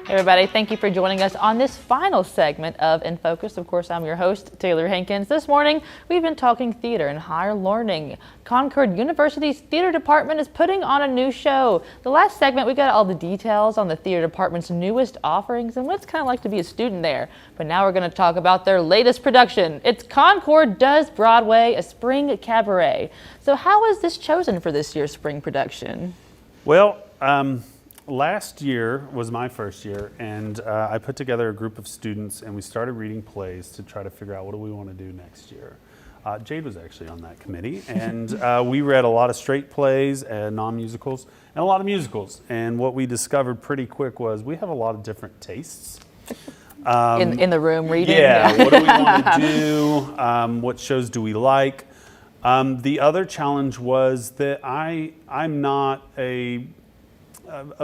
Hey everybody, thank you for joining us on this final segment of In Focus. Of course, I'm your host, Taylor Hankins. This morning, we've been talking theater and higher learning. Concord University's theater department is putting on a new show. The last segment, we got all the details on the theater department's newest offerings and what it's kind of like to be a student there. But now we're going to talk about their latest production. It's Concord Does Broadway, a spring cabaret. So how was this chosen for this year's spring production? Well, last year was my first year, and I put together a group of students and we started reading plays to try to figure out what do we want to do next year. Jade was actually on that committee, and we read a lot of straight plays and non-musicals and a lot of musicals. And what we discovered pretty quick was we have a lot of different tastes. In the room reading? Yeah, what do we want to do? What shows do we like? The other challenge was that I'm not a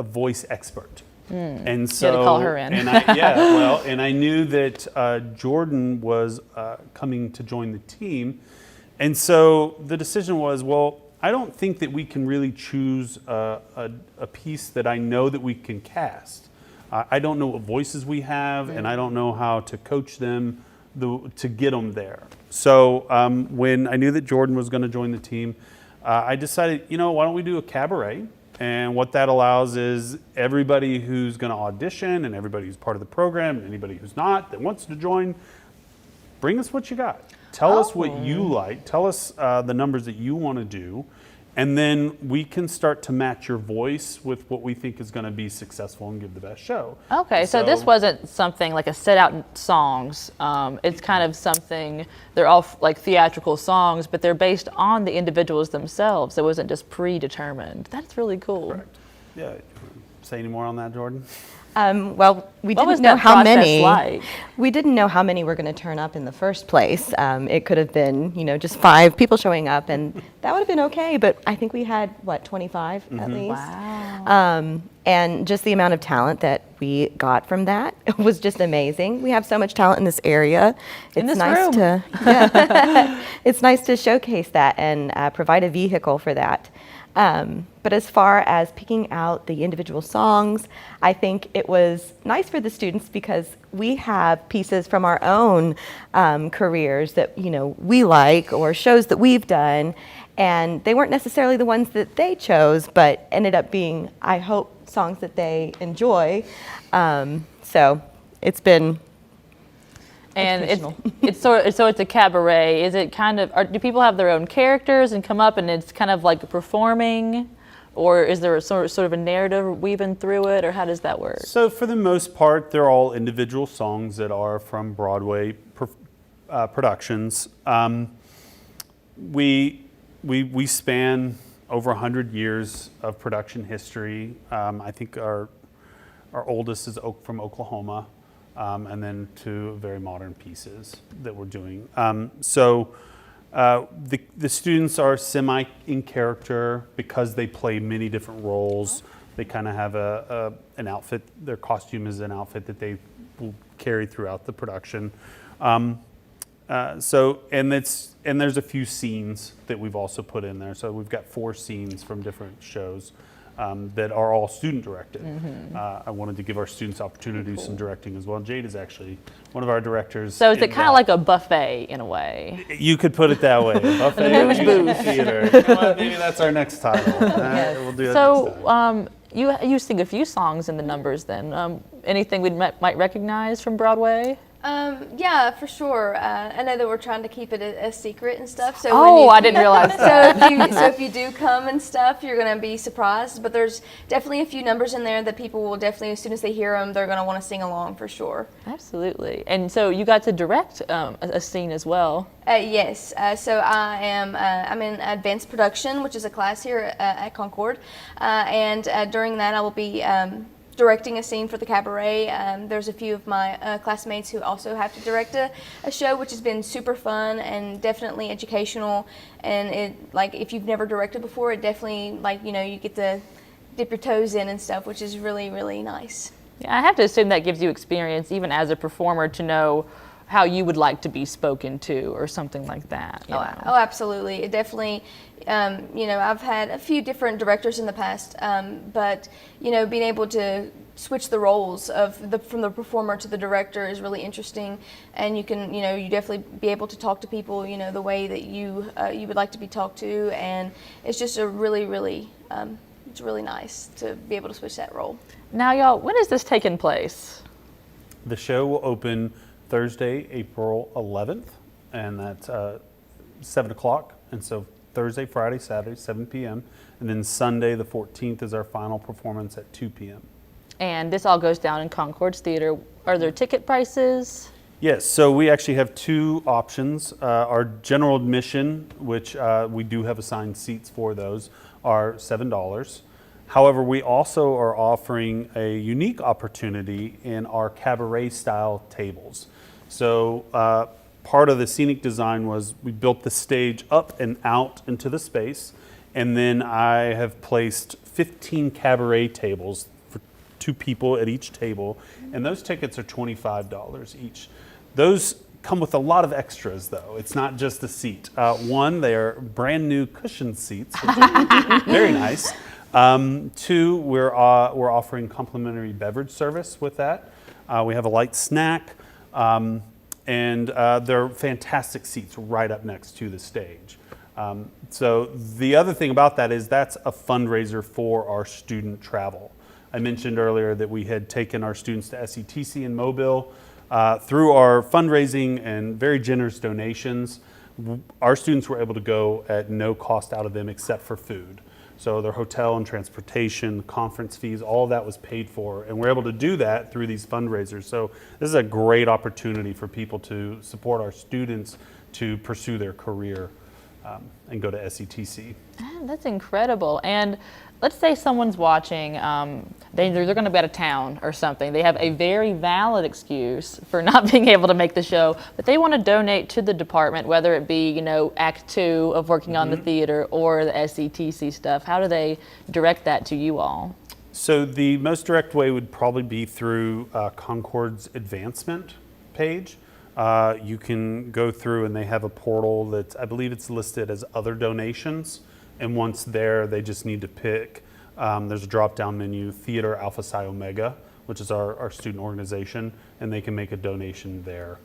voice expert, and so you had to call her in. and I knew that Jordan was coming to join the team, and so the decision was, well, I don't think that we can really choose a piece that I know that we can cast. I don't know what voices we have, and I don't know how to coach them to get them there. So when I knew that Jordan was going to join the team, I decided, why don't we do a cabaret? And what that allows is everybody who's going to audition and everybody who's part of the program and anybody who's not that wants to join, bring us what you got. Tell us what you like. Tell us the numbers that you want to do. And then we can start to match your voice with what we think is going to be successful and give the best show. Okay, so this wasn't something like a set out songs. It's kind of something, they're all like theatrical songs, but they're based on the individuals themselves. It wasn't just predetermined. That's really cool. Correct. Yeah. Say any more on that, Jordan? Well, we What was didn't know that how process many. like? We didn't know how many were going to turn up in the first place. It could have been, just 5 people showing up, and that would have been okay. But I think we had 25 at least. Wow. And just the amount of talent that we got from that was just amazing. We have so much talent in this area. In this nice room. It's nice to showcase that and provide a vehicle for that. But as far as picking out the individual songs, I think it was nice for the students because we have pieces from our own careers that we like or shows that we've done, and they weren't necessarily the ones that they chose, but ended up being, I hope, songs that they enjoy. So it's been. And it's a cabaret. Is it kind of, do people have their own characters and come up and it's kind of like performing? Or is there a sort of a narrative weaving through it, or how does that work? So for the most part, they're all individual songs that are from Broadway productions. We span over 100 years of production history. I think our oldest is from Oklahoma. And then 2 very modern pieces that we're doing. The students are semi in character because they play many different roles. They kind of have an outfit. Their costume is an outfit that they will carry throughout the production. And there's a few scenes that we've also put in there. So we've got 4 scenes from different shows. That are all student directed. I wanted to give our students opportunity to do some directing as well. Jade is actually one of our directors. So is it kind of like a buffet in a way? You could put it that way. A buffet booth. theater. Maybe that's our next title. We'll do that next time. You sing a few songs in the numbers then. Anything we might recognize from Broadway? Yeah, for sure. I know that we're trying to keep it a secret and stuff. So I didn't realize that. So if you do come and stuff, you're going to be surprised. But there's definitely a few numbers in there that people will definitely, as soon as they hear them, they're going to want to sing along for sure. Absolutely. And so you got to direct a scene as well. Yes. So I'm in advanced production, which is a class here at Concord. And during that, I will be directing a scene for the cabaret. There's a few of my classmates who also have to direct a show, which has been super fun and definitely educational. And it, if you've never directed before, it definitely, you get to dip your toes in and stuff, which is really, really nice. Yeah, I have to assume that gives you experience, even as a performer, to know how you would like to be spoken to or something like that. You know? Oh, absolutely. It definitely, you know, I've had a few different directors in the past, but, you know, being able to switch the roles from the performer to the director is really interesting, and you can, you know, you definitely be able to talk to people, you know, the way that you would like to be talked to, and it's just a really it's really nice to be able to switch that role. Now, y'all, when is this taking place? The show will open Thursday, April 11th, and that's 7 o'clock. And so Thursday, Friday, Saturday, 7 p.m. And then Sunday, the 14th, is our final performance at 2 p.m. And this all goes down in Concord's Theater. Are there ticket prices? Yes, so we actually have two options. Our general admission, which we do have assigned seats for those, are $7. However, we also are offering a unique opportunity in our cabaret style tables. So part of the scenic design was we built the stage up and out into the space, and then I have placed 15 cabaret tables for 2 people at each table, and those tickets are $25 each. Those come with a lot of extras, though. It's not just the seat. One, they are brand new cushioned seats, which are very nice. 2, we're offering complimentary beverage service with that. We have a light snack, and they're fantastic seats right up next to the stage. So the other thing about that is that's a fundraiser for our student travel. I mentioned earlier that we had taken our students to SETC in Mobile. Through our fundraising and very generous donations, our students were able to go at no cost out of them except for food. So their hotel and transportation, conference fees, all of that was paid for, and we're able to do that through these fundraisers. So this is a great opportunity for people to support our students to pursue their career and go to SETC. That's incredible. And let's say someone's watching, they're going to be out of town or something. They have a very valid excuse for not being able to make the show, but they want to donate to the department, whether it be, you know, Act 2 of working on the theater or the SETC stuff. How do they direct that to you all? So the most direct way would probably be through Concord's advancement page. You can go through and they have a portal that I believe it's listed as other donations. And once there, they just need to pick, there's a drop-down menu, Theater Alpha Psi Omega, which is our student organization, and they can make a donation there.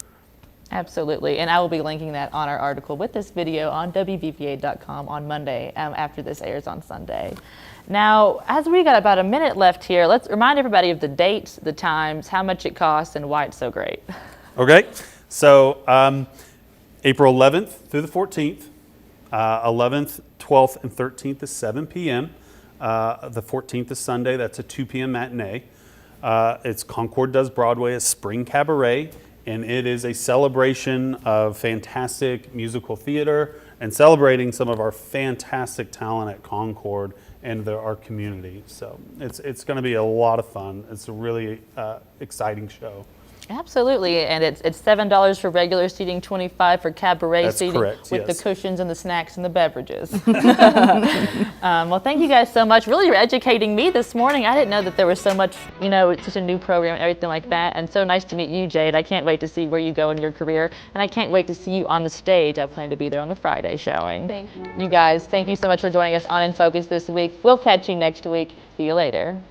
Absolutely, and I will be linking that on our article with this video on WVPA.com on Monday after this airs on Sunday. Now, as we got about a minute left here, let's remind everybody of the dates, the times, how much it costs, and why it's so great. Okay, so April 11th through the 14th, 11th, 12th, and 13th is 7 p.m. The 14th is Sunday. That's a 2 p.m. matinee. It's Concord Does Broadway, a spring cabaret, and it is a celebration of fantastic musical theater and celebrating some of our fantastic talent at Concord and our community. So it's going to be a lot of fun. It's a really exciting show. Absolutely, and it's $7 for regular seating, $25 for cabaret That's seating, correct, with yes. the cushions and the snacks and the beverages. Well, thank you guys so much. Really, you're educating me this morning. I didn't know that there was so much, you know, it's such a new program and everything like that. And so nice to meet you, Jade. I can't wait to see where you go in your career, and I can't wait to see you on the stage. I plan to be there on the Friday showing. Thank you. You guys, thank you so much for joining us on In Focus this week. We'll catch you next week. See you later.